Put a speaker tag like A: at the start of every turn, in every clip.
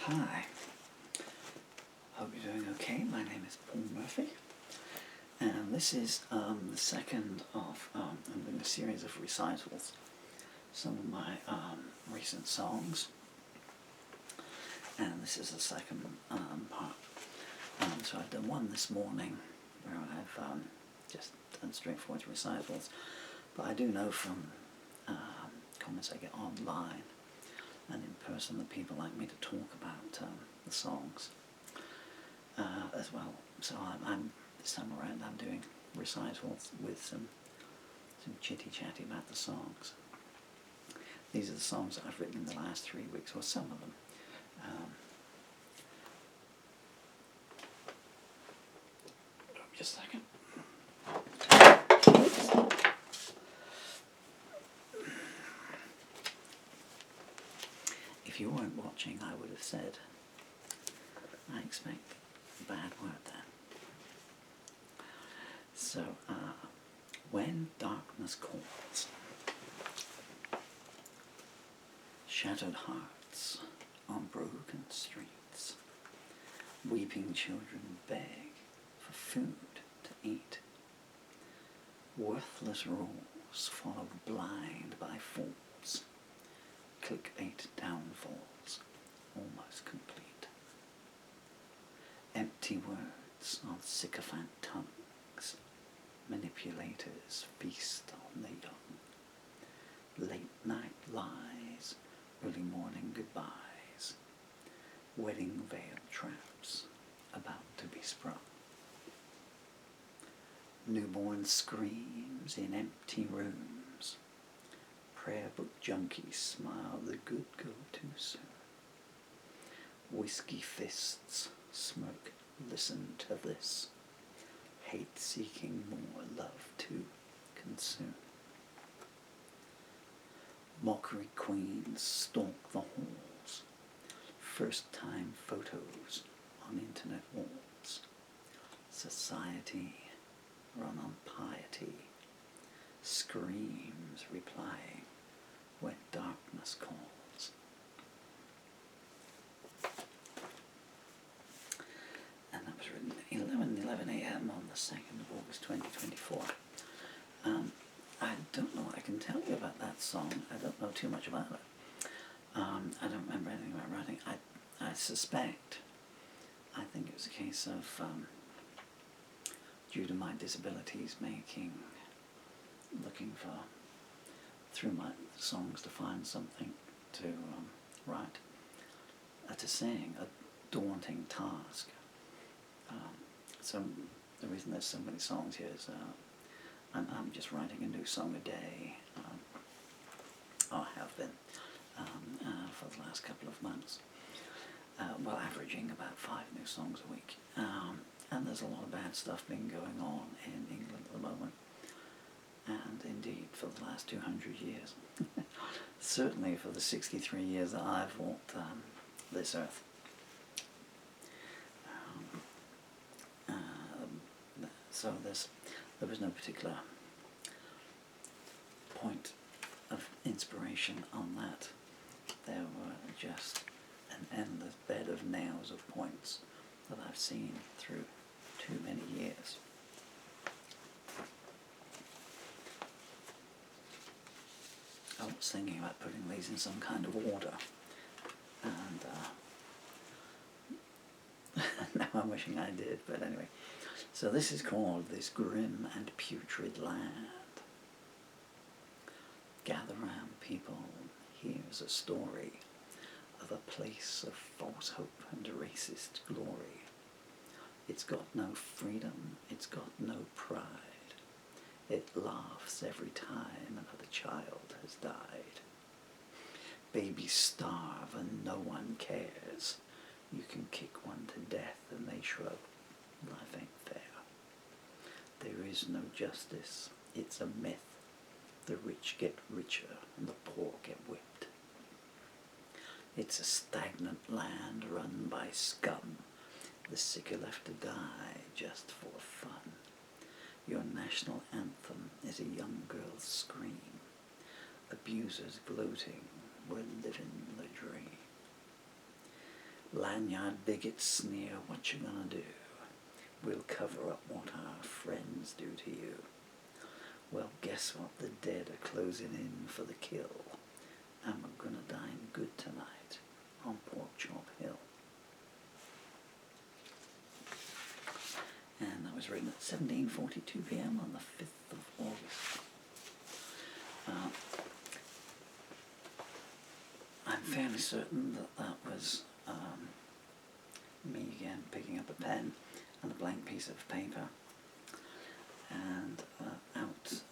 A: Hi, hope you're doing okay. My name is Paul Murphy, and this is the second of I'm doing a series of recitals, some of my recent songs, and this is the second part. So I've done one this morning where I've just done straightforward recitals, but I do know from comments I get online and in person that people like me to talk about the songs as well. So I'm this time around I'm doing recitals with some chitty chatty about the songs. These are the songs that I've written in the last 3 weeks, or some of them. Just a second. If you weren't watching, I would have said, I expect a bad word then. So, when darkness calls, shattered hearts on broken streets, weeping children beg for food to eat, worthless rules followed blind by fools, clickbait downfalls almost complete. Empty words on sycophant tongues, manipulators feast on the young. Late night lies, early morning goodbyes, wedding veil traps about to be sprung. Newborn screams in empty rooms, prayer book junkies smile the good go too soon. Whiskey fists smirk, listen to this, hate seeking more, love to consume. Mockery queens stalk the halls, first time photos on internet walls. Society run on piety, screams replying when darkness calls. And that was written at 11 a.m. on the 2nd of August 2024. I don't know what I can tell you about that song. I don't know too much about it. I don't remember anything about writing. I suspect, I think it was a case of, due to my disabilities, looking for, through my songs, to find something to write, to sing, a daunting task. So the reason there's so many songs here is I'm just writing a new song a day, or have been for the last couple of months. Well, averaging about 5 new songs a week. And there's a lot of bad stuff been going on in England at the moment, and indeed for the last 200 years. Certainly for the 63 years that I've walked this earth. So there was no particular point of inspiration on that. There were just an endless bed of nails of points that I've seen through too many years. I was thinking about putting these in some kind of order, and now I'm wishing I did, but anyway. So this is called This Grim and Putrid Land. Gather round, people, here's a story of a place of false hope and racist glory. It's got no freedom, it's got no pride. It laughs every time another child has died. Babies starve and no one cares. You can kick one to death and they shrug. Life ain't fair. There is no justice, it's a myth. The rich get richer and the poor get whipped. It's a stagnant land run by scum. The sick are left to die just for fun. Your national anthem is a young girl's scream. Abusers gloating, we're living the dream. Lanyard bigots sneer, what you gonna do? We'll cover up what our friends do to you. Well, guess what? The dead are closing in for the kill. And we're gonna dine good tonight on Pork Chop Hill. And that was written at 17:42 p.m. on the 5th of August. I'm fairly certain that that was me again picking up a pen and a blank piece of paper, and out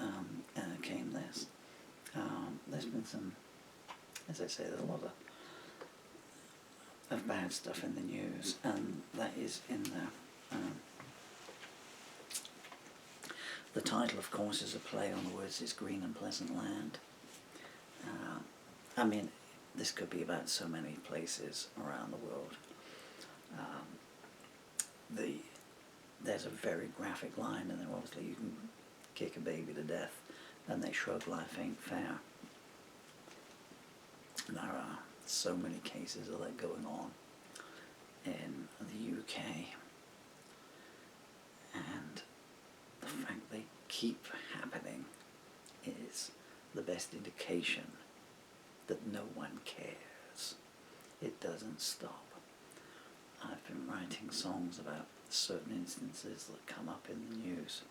A: came this. There's been some, as I say, there's a lot of bad stuff in the news, and that is in there. The title, of course, is a play on the words "It's Green and Pleasant Land." I mean, this could be about so many places around the world. There's a very graphic line, and then obviously you can kick a baby to death, and they shrug, life ain't fair. And there are so many cases of that going on in the UK, and the fact they keep happening is the best indication that no one cares. It doesn't stop. I've been writing songs about certain instances that come up in the news.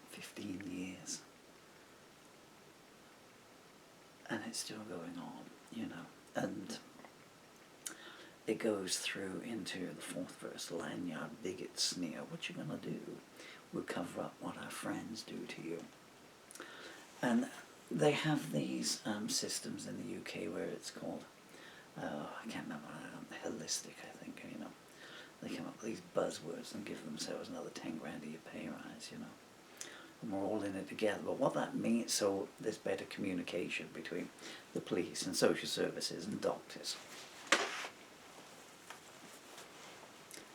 A: 15 years. And it's still going on, you know. And it goes through into the fourth verse. Lanyard bigots sneer, what you gonna do? We'll cover up what our friends do to you. And they have these systems in the UK where it's called, I can't remember, holistic, I think, you know. They come up with these buzzwords and give themselves another 10 grand a year pay rise, you know. And we're all in it together. But what that means, so there's better communication between the police and social services and doctors.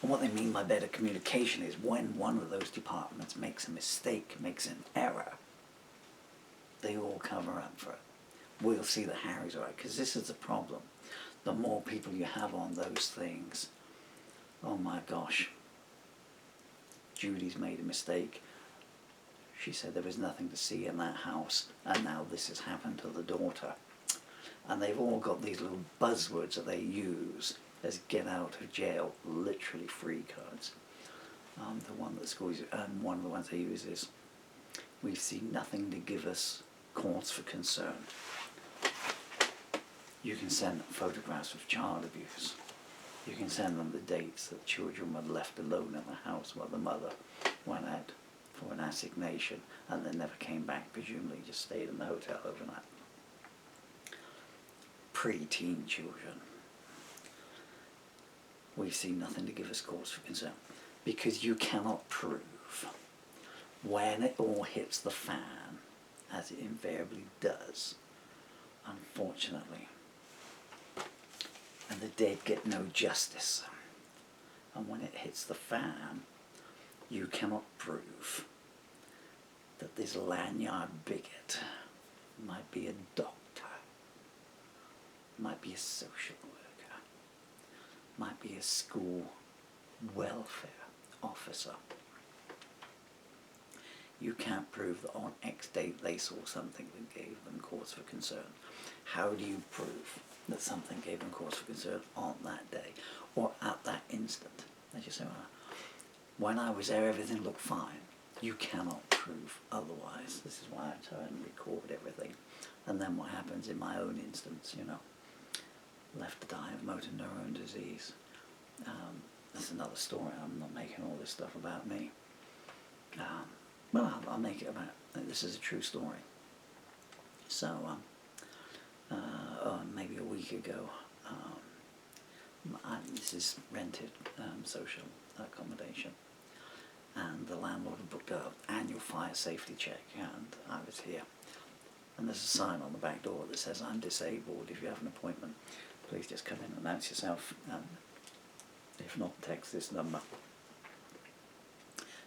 A: And what they mean by better communication is when one of those departments makes a mistake, makes an error, they all cover up for it. We'll see that Harry's right, because this is the problem. The more people you have on those things, oh my gosh, Judy's made a mistake. She said there was nothing to see in that house, and now this has happened to the daughter. And they've all got these little buzzwords that they use as get out of jail, literally free cards. The one that schools, and one of the ones they use is, we've seen nothing to give us cause for concern. You can send them photographs of child abuse. You can send them the dates that children were left alone in the house while the mother went out for an assignation and then never came back, presumably just stayed in the hotel overnight. Pre-teen children. We've seen nothing to give us cause for concern, because you cannot prove when it all hits the fan, as it invariably does, unfortunately, and the dead get no justice. And when it hits the fan, you cannot prove that this lanyard bigot might be a doctor, might be a social worker, might be a school welfare officer. You can't prove that on X date they saw something that gave them cause for concern. How do you prove that something gave them cause for concern on that day or at that instant? As you say, when I was there everything looked fine. You cannot prove otherwise. This is why I try and record everything. And then what happens in my own instance, you know, left to die of motor neurone disease. That's another story. I'm not making all this stuff about me. Well, I'll make it about, this is a true story. So, maybe a week ago, this is rented social accommodation, and the landlord had booked an annual fire safety check, and I was here. And there's a sign on the back door that says, I'm disabled, if you have an appointment, please just come in and announce yourself, and if not, text this number.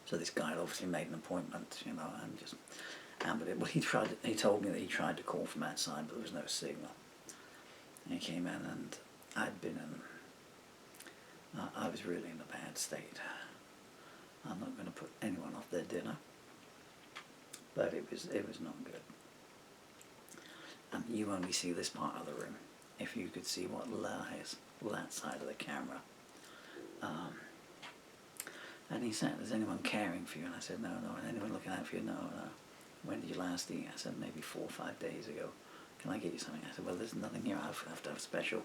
A: So this guy had obviously made an appointment, you know, and just hammered it. Well, he told me that he tried to call from outside, but there was no signal. And he came in, and I'd been in, I was really in a bad state. I'm not going to put anyone off their dinner, but it was not good. You only see this part of the room. If you could see what lies that side of the camera. And he said, is anyone caring for you? And I said, no. And anyone looking out for you? No. When did you last eat? I said, maybe 4 or 5 days ago. Can I get you something? I said, well, there's nothing here. I have to have special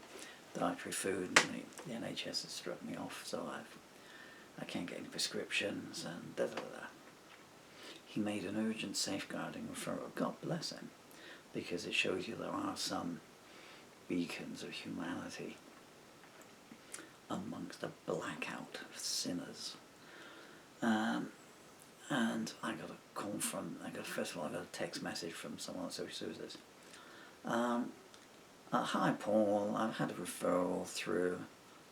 A: dietary food. And the NHS has struck me off, so I can't get any prescriptions, and da-da-da-da. He made an urgent safeguarding referral. God bless him, because it shows you there are some beacons of humanity amongst a blackout of sinners. And I got a call first of all, I got a text message from someone on social services. Hi Paul, I've had a referral through.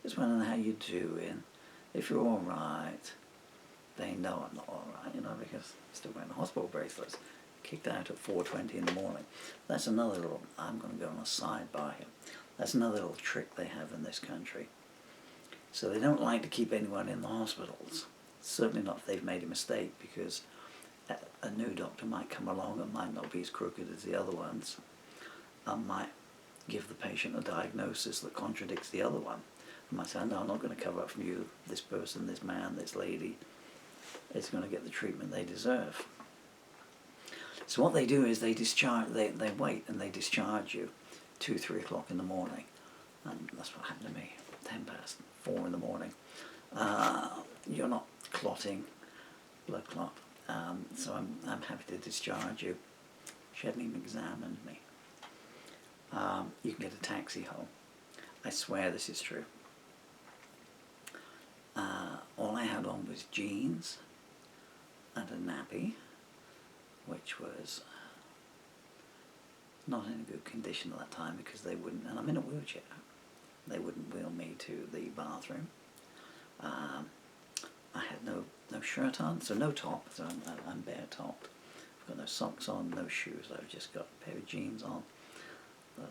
A: Just wondering how you're doing. If you're alright. They know I'm not alright, because I'm still wearing hospital bracelets. Kicked out at 4:20 in the morning. That's another little, I'm going to go on a sidebar here. That's another little trick they have in this country. So they don't like to keep anyone in the hospitals. Certainly not if they've made a mistake, because a new doctor might come along and might not be as crooked as the other ones, and might give the patient a diagnosis that contradicts the other one. And might say, no, I'm not going to cover up from you, this person, this man, this lady. It's going to get the treatment they deserve. So what they do is they wait and they discharge you 2, 3 o'clock in the morning. And that's what happened to me, 4:10 in the morning. You're not clotting, blood clot. So I'm happy to discharge you. She hadn't even examined me. You can get a taxi home. I swear this is true. All I had on was jeans and a nappy, which was not in a good condition at that time, because they wouldn't, and I'm in a wheelchair, they wouldn't wheel me to the bathroom. I had no shirt on, so no top, so I'm bare topped. I've got no socks on, no shoes. I've just got a pair of jeans on that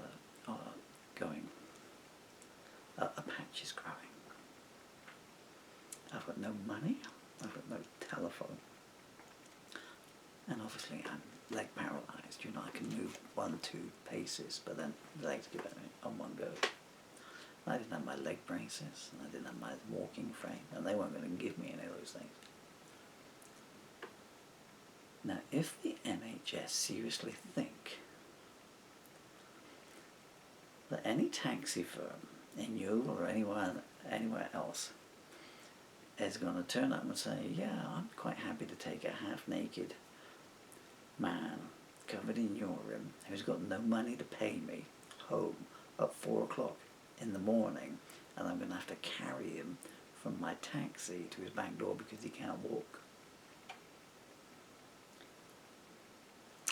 A: are going, a patch is growing. I've got no money, I've got no telephone, and obviously I'm leg paralysed. I can move 1, 2 paces, but then the legs give out on one go. I didn't have my leg braces, and I didn't have my walking frame, and they weren't going to give me any of those things. Now, if the NHS seriously think that any taxi firm in Youghal or anywhere else is going to turn up and say, yeah, I'm quite happy to take a half-naked man covered in urine who's got no money to pay me home at 4 o'clock in the morning, and I'm going to have to carry him from my taxi to his back door because he can't walk.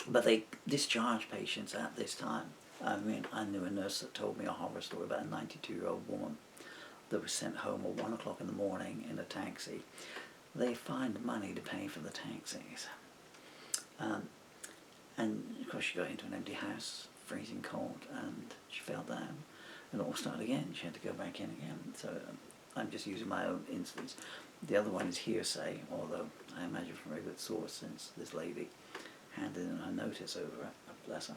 A: But they discharge patients at this time. I mean, I knew a nurse that told me a horror story about a 92-year-old woman that was sent home at 1 o'clock in the morning in a taxi. They find money to pay for the taxis. And of course she got into an empty house, freezing cold, and she fell down. And it all started again. She had to go back in again. So I'm just using my own instance. The other one is hearsay, although I imagine from a very good source, since this lady handed in her notice over it, bless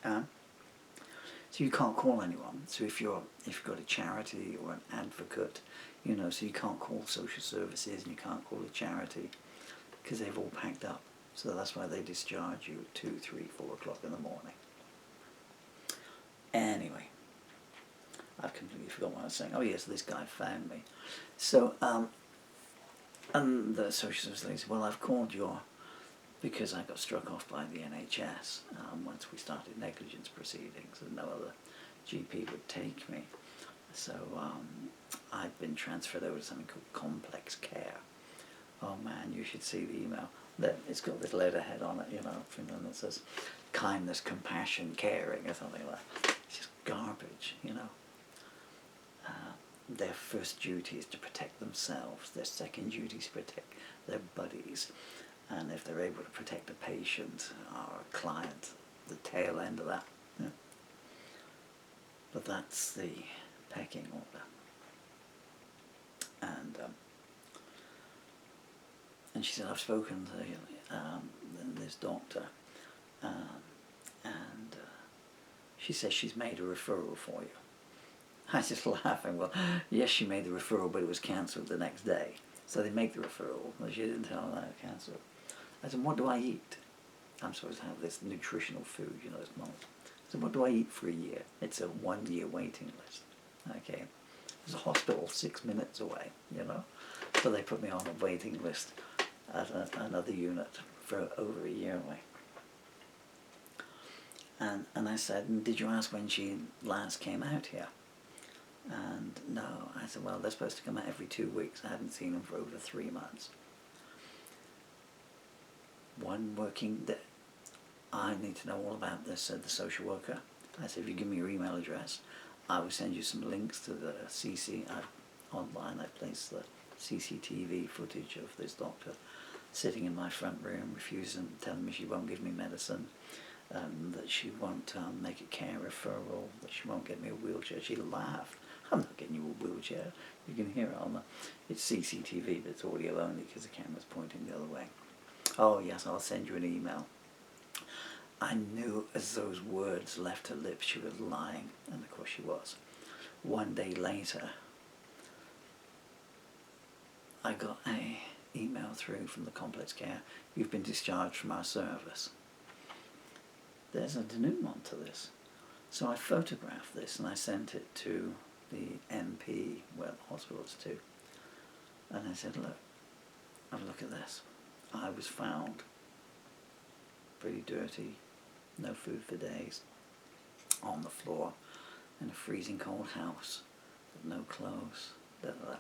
A: her. So you can't call anyone. So if you've got a charity or an advocate, so you can't call social services and you can't call a charity because they've all packed up. So that's why they discharge you at 2, 3, 4 o'clock in the morning. Anyway, I've completely forgotten what I was saying. Oh yes, this guy found me. So, and the social service lady said, well, I've called because I got struck off by the NHS once we started negligence proceedings, and no other GP would take me. So I've been transferred over to something called complex care. Oh man, you should see the email. It's got this letterhead on it, that says kindness, compassion, caring, or something like that. It's just garbage, Their first duty is to protect themselves. Their second duty is to protect their buddies. And if they're able to protect a patient or a client, the tail end of that. Yeah. But that's the pecking order. And she said, I've spoken to this doctor, and she says she's made a referral for you. I was just laughing. Well, yes, she made the referral, but it was cancelled the next day. So they make the referral, but she didn't tell her that it cancelled. I said, what do I eat? I'm supposed to have this nutritional food, you know, this month. I said, what do I eat for a year? It's a 1-year waiting list. Okay. There's a hospital 6 minutes away, you know. So they put me on a waiting list at another unit for over a year away. And I said, did you ask when she last came out here? And no. I said, well, they're supposed to come out every 2 weeks. I haven't seen them for over 3 months. One working day. I need to know all about this, said the social worker. I said, if you give me your email address, I will send you some links to the online. I placed the CCTV footage of this doctor sitting in my front room, refusing, telling me she won't give me medicine, that she won't make a care referral, that she won't get me a wheelchair. She laughed. I'm not getting you a wheelchair. You can hear it on the... It's CCTV, but it's audio only because the camera's pointing the other way. Oh, yes, I'll send you an email. I knew as those words left her lips she was lying, and of course she was. 1 day later, I got an email through from the complex care. You've been discharged from our service. There's a denouement to this. So I photographed this and I sent it to the MP, where the hospital is to. And I said, look, have a look at this. I was found pretty dirty, no food for days, on the floor in a freezing cold house with no clothes. Da, da, da.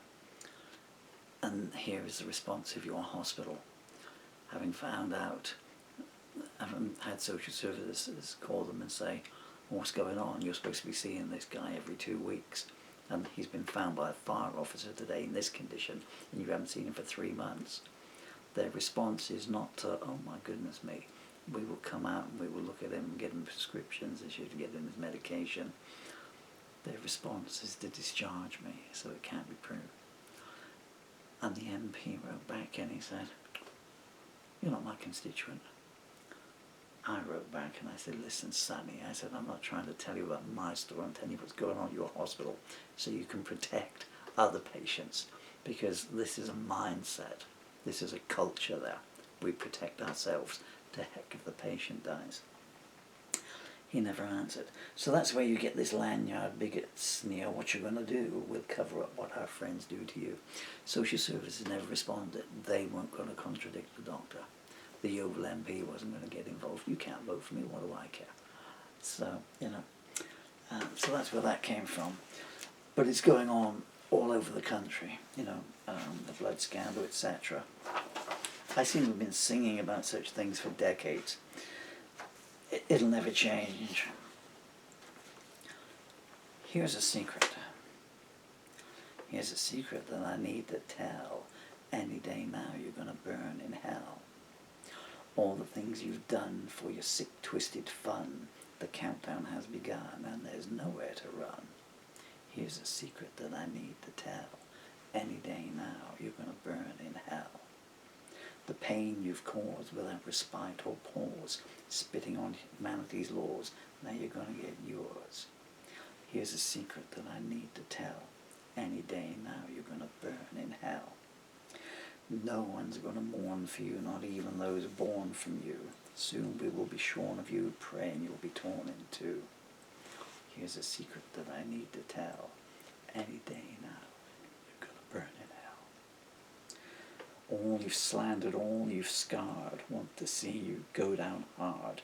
A: And here is the response of your hospital. Having found out, having had social services call them and say, what's going on? You're supposed to be seeing this guy every 2 weeks. And he's been found by a fire officer today in this condition, and you haven't seen him for 3 months. Their response is not to, oh my goodness me, we will come out and we will look at him and get him prescriptions and should get him his medication. Their response is to discharge me, so it can't be proved. And the MP wrote back and he said, you're not my constituent. I wrote back and I said, listen, Sonny, I said, I'm not trying to tell you about my story, I'm telling you what's going on at your hospital so you can protect other patients, because this is a mindset, this is a culture there. We protect ourselves, to heck if the patient dies. He never answered. So that's where you get this lanyard bigot sneer, what you're going to do, we'll cover up what our friends do to you. Social services never responded. They weren't going to contradict the doctor. The Yeovil MP wasn't going to get involved. You can't vote for me, what do I care? So, you know, so that's where that came from. But it's going on all over the country, you know, the blood scandal, etc. I seem to have been singing about such things for decades. It'll never change. Here's a secret. Here's a secret that I need to tell. Any day now you're going to burn in hell. All the things you've done for your sick, twisted fun, the countdown has begun and there's nowhere to run. Here's a secret that I need to tell. Any day now you're going to burn in hell. The pain you've caused without respite or pause, spitting on humanity's laws, now you're going to get yours. Here's a secret that I need to tell. Any day now you're going to burn in hell. No one's going to mourn for you, not even those born from you. Soon we will be shorn of you, praying you'll be torn in two. Here's a secret that I need to tell. Any day now you're going to burn in hell. All you've slandered, all you've scarred, want to see you go down hard.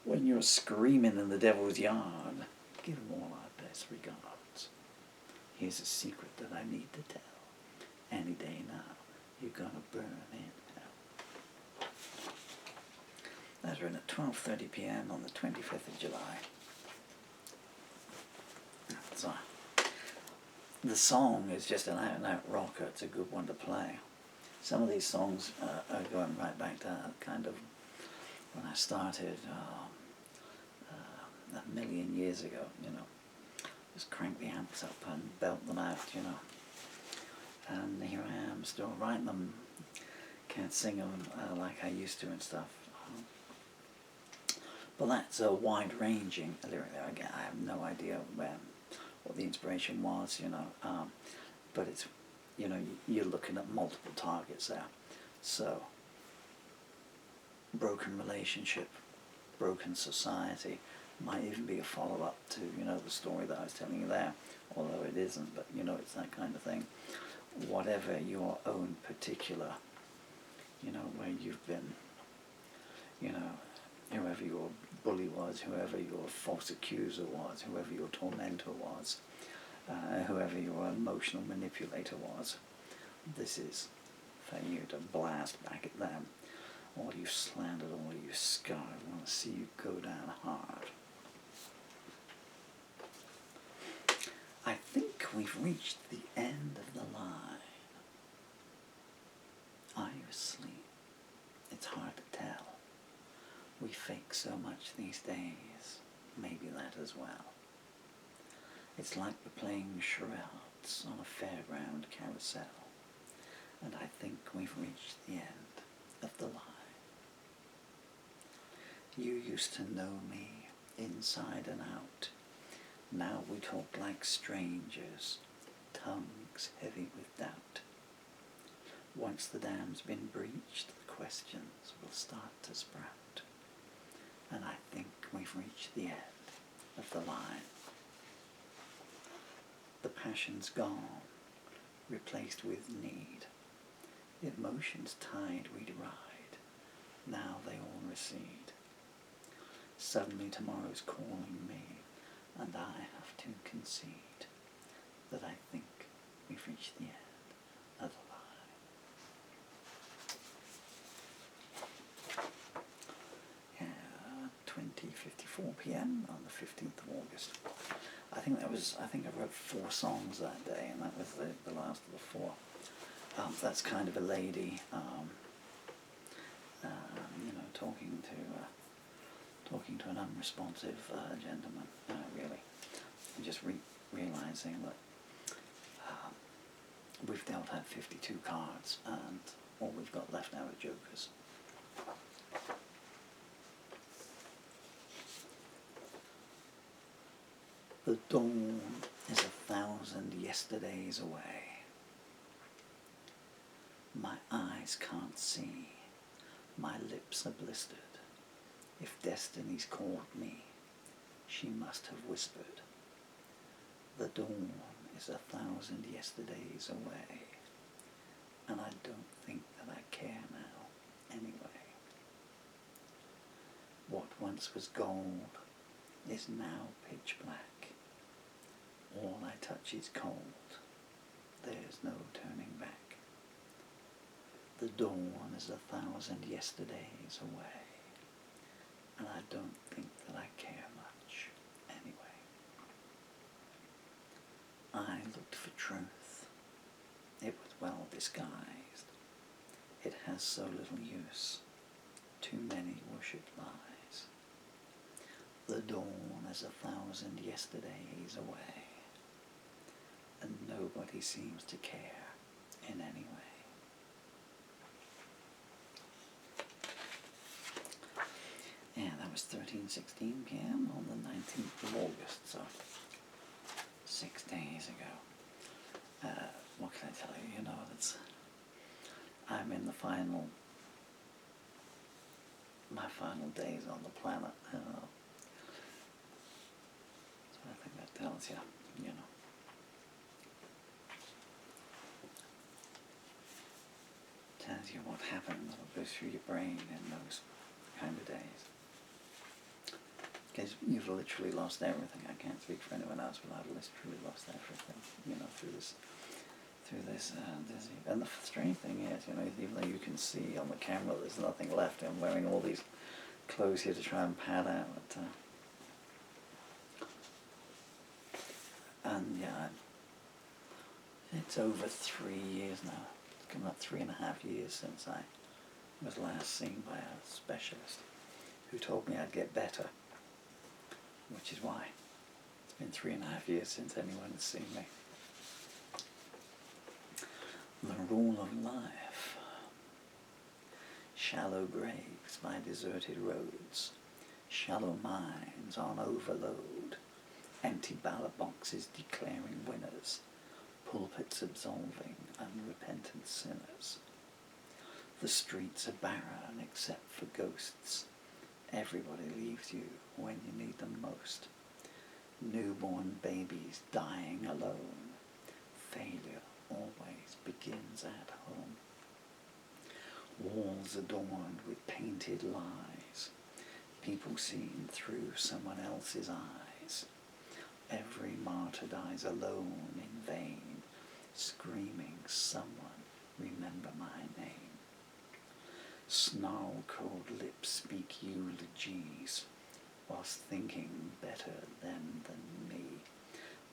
A: When you're screaming in the devil's yard, give them all our best regards. Here's a secret that I need to tell. Any day now, you're going to burn in hell. That's written at 12:30 p.m. on the 25th of July. So, the song is just an out-and-out rocker. It's a good one to play. Some of these songs are going right back to kind of when I started a million years ago, you know. just crank the amps up and belt them out, you know. And here I am, still writing them. Can't sing them like I used to and stuff. But that's a wide-ranging lyric there. Again, I have no idea what the inspiration was, you know. But it's, you know, you're looking at multiple targets there. So, broken relationship, broken society, might even be a follow-up to, you know, the story that I was telling you there, although it isn't, but, you know, it's that kind of thing. Whatever your own particular, you know, where you've been, you know, whoever your bully was, whoever your false accuser was, whoever your tormentor was, whoever your emotional manipulator was, this is for you to blast back at them. All you slandered, all you scarred, I want to see you go down hard. I think we've reached the end of the line. Are you asleep? It's hard to tell. We fake so much these days. Maybe that as well. It's like we're playing charades on a fairground carousel. And I think we've reached the end of the line. You used to know me inside and out. Now we talk like strangers, tongues heavy with doubt. Once the dam's been breached, the questions will start to sprout. And I think we've reached the end of the line. The passion's gone, replaced with need. The emotions tide we'd ride, now they all recede. Suddenly tomorrow's calling me, and I have to concede that I think we've reached the end of the line. Yeah, 20:54 p.m. on the 15th of August. I think I wrote 4 songs that day, and that was the last of the 4. That's kind of a lady, you know, talking to an unresponsive gentleman, really, and just realizing that we've dealt out 52 cards, and all we've got left now are jokers. The dawn is 1,000 yesterdays away. My eyes can't see, my lips are blistered. If destiny's called me, she must have whispered. The dawn is 1,000 yesterdays away, and I don't think that I care now anyway. What once was gold is now pitch black. All I touch is cold, there's no turning back. The dawn is 1,000 yesterdays away, and I don't think that I care much anyway. I looked for truth. It was well disguised. It has so little use. Too many worshipped lies. The dawn is 1,000 yesterdays away, and nobody seems to care in any way. Yeah, that was 13:16 p.m. on the 19th of August, so 6 days ago. What can I tell you? You know, I'm in my final days on the planet. So I think that tells you, you know. Tells you what happens, what goes through your brain in those kind of days. Because you've literally lost everything. I can't speak for anyone else, but I've literally lost everything, you know, through this disease. And the strange thing is, you know, even though you can see on the camera there's nothing left, I'm wearing all these clothes here to try and pad out. And yeah, it's over 3 years now. It's coming up 3.5 years since I was last seen by a specialist who told me I'd get better, which is why it's Been 3.5 years since anyone has seen me. The rule of life. Shallow graves by deserted roads, shallow minds on overload, empty ballot boxes declaring winners, pulpits absolving unrepentant sinners. The streets are barren except for ghosts. Everybody leaves you when you need them most. Newborn babies dying alone. Failure always begins at home. Walls adorned with painted lies. People seen through someone else's eyes. Every martyr dies alone in vain, screaming, "Someone remember my name." Snarl-cold lips speak eulogies, whilst thinking better them than me.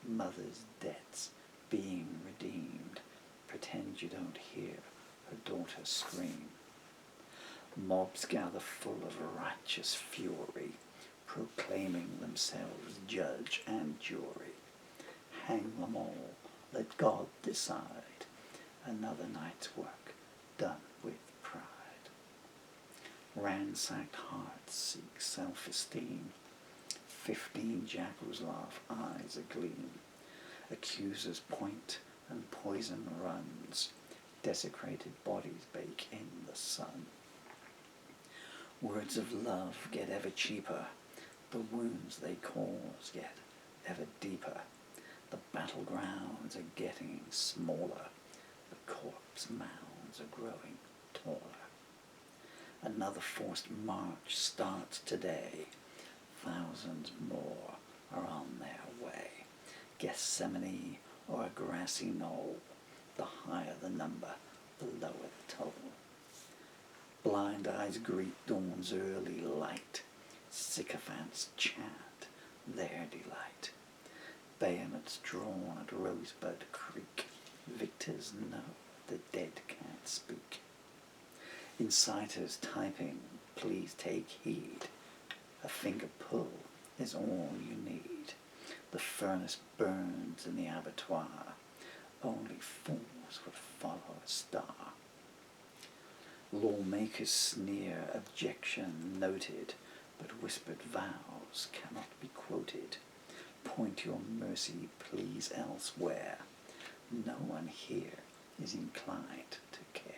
A: Mother's debts being redeemed, pretend you don't hear her daughter scream. Mobs gather full of righteous fury, proclaiming themselves judge and jury. Hang them all, let God decide. Another night's work done with pride. Ransacked hearts seek self-esteem. 15 jackals laugh, eyes agleam. Accusers point and poison runs. Desecrated bodies bake in the sun. Words of love get ever cheaper. The wounds they cause get ever deeper. The battlegrounds are getting smaller. The corpse mounds are growing taller. Another forced march starts today. Thousands more are on their way. Gethsemane or a grassy knoll, the higher the number, the lower the toll. Blind eyes greet dawn's early light. Sycophants chant their delight. Bayonets drawn at Rosebud Creek. Victors know the dead can't speak. Inciters typing, please take heed. A finger pull is all you need. The furnace burns in the abattoir. Only fools would follow a star. Lawmakers sneer, objection noted, but whispered vows cannot be quoted. Point your mercy, please, elsewhere. No one here is inclined to care.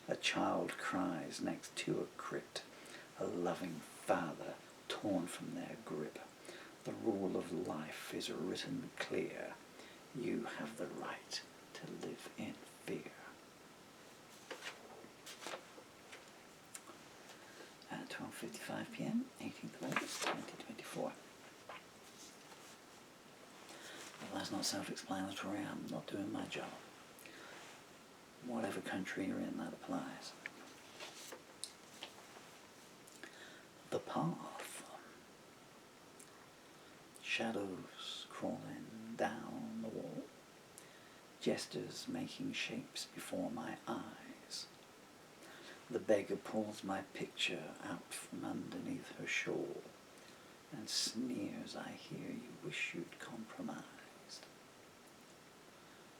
A: A child cries next to a crypt, a loving father torn from their grip. The rule of life is written clear. You have the right to live in fear. At 12:55 p.m, 18th of August, 2024. Well, that's not self-explanatory. I'm not doing my job. Whatever country you're in, that applies. The path. Shadows crawling down the wall. Jesters making shapes before my eyes. The beggar pulls my picture out from underneath her shawl and sneers, I hear you wish you'd compromised.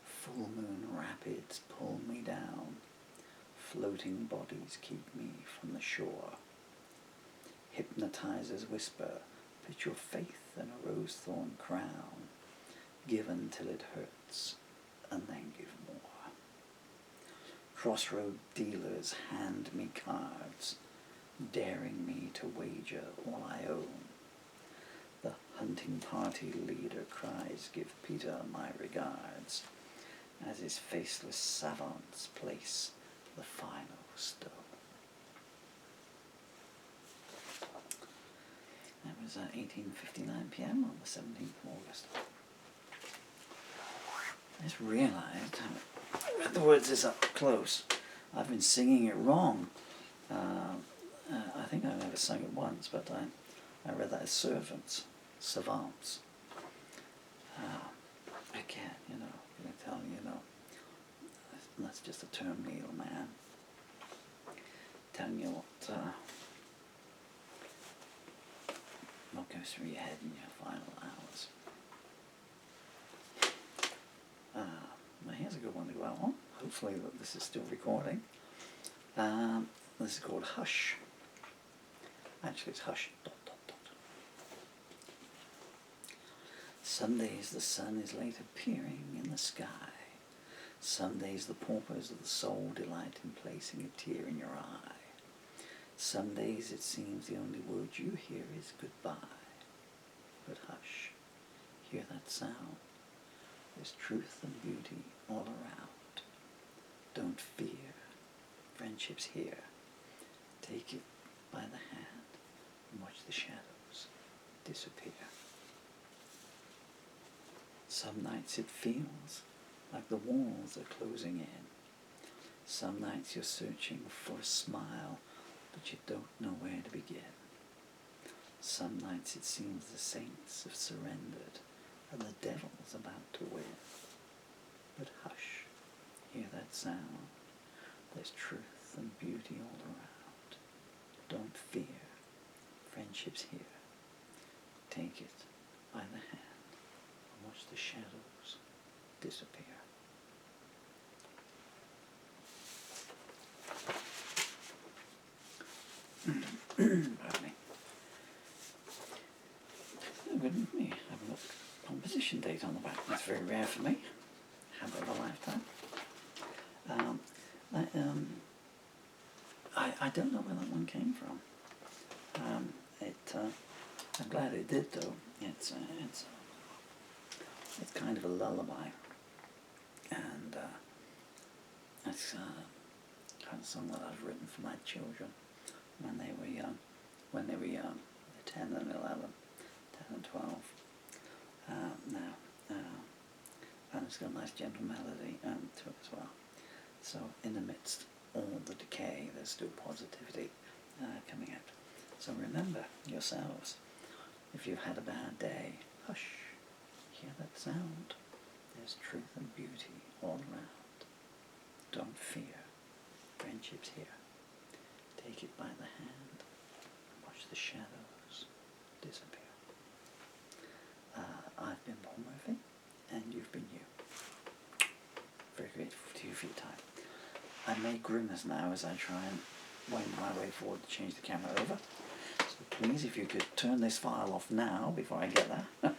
A: Full moon rapids pull me down. Floating bodies keep me from the shore. Hypnotizers whisper, put your faith in a rose-thorn crown. Give until it hurts, and then give more. Crossroad dealers hand me cards, daring me to wager all I own. The hunting party leader cries, give Peter my regards, as his faceless savants place the final stone. That was 18:59 p.m. on the 17th of August. I just realised, I read the words this up close. I've been singing it wrong. I think I never sung it once, but I read that as servants, savants. Again, I'm going to tell you, that's just a term needle, man. Telling you what goes through your head in your final hours. well. Hopefully that this is still recording. This is called Hush. Actually, it's Hush, ... Some days the sun is late appearing in the sky. Some days the paupers of the soul delight in placing a tear in your eye. Some days it seems the only word you hear is goodbye. But hush, hear that sound. There's truth and beauty all around. Don't fear, friendship's here. Take it by the hand and watch the shadows disappear. Some nights it feels like the walls are closing in. Some nights you're searching for a smile, but you don't know where to begin. Some nights it seems the saints have surrendered and the devil's about to win. But hush, hear that sound. There's truth and beauty all around. Don't fear, friendship's here. Take it by the hand and watch the shadows disappear. Pardon me. With me, I've got a composition date on the back. That's very rare for me. Habit of a lifetime. I don't know where that one came from. I'm glad it did though. It's kind of a lullaby, and it's kind of song that I've written for my children when they were young. They're 10 and 11, 10 and 12 now. And it's got a nice gentle melody to it as well. So in the midst of all the decay, there's still positivity coming out. So remember yourselves, if you've had a bad day, hush, hear that sound. There's truth and beauty all around. Don't fear, friendship's here. Take it by the hand and watch the shadows disappear. I've been Paul Murphy, and you've been you. Very grateful to you for your time. I may grimace now as I try and wind my way forward to change the camera over. So please, if you could turn this file off now before I get there.